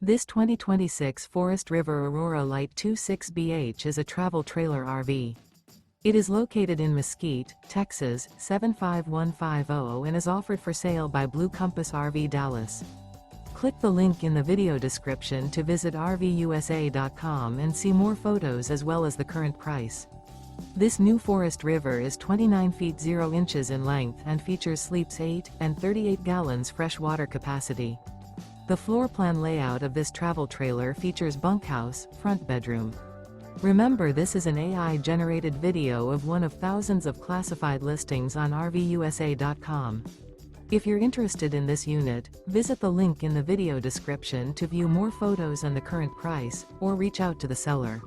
This 2026 Forest River Aurora Light 26BH is a travel trailer RV. It is located in Mesquite, Texas, 75150 and is offered for sale by Blue Compass RV Dallas. Click the link in the video description to visit RVUSA.com and see more photos as well as the current price. This new Forest River is 29 feet 0 inches in length and features sleeps 8 and 38 gallons fresh water capacity. The floor plan layout of this travel trailer features bunkhouse, front bedroom. Remember, this is an AI-generated video of one of thousands of classified listings on RVUSA.com. If you're interested in this unit, visit the link in the video description to view more photos and the current price, or reach out to the seller.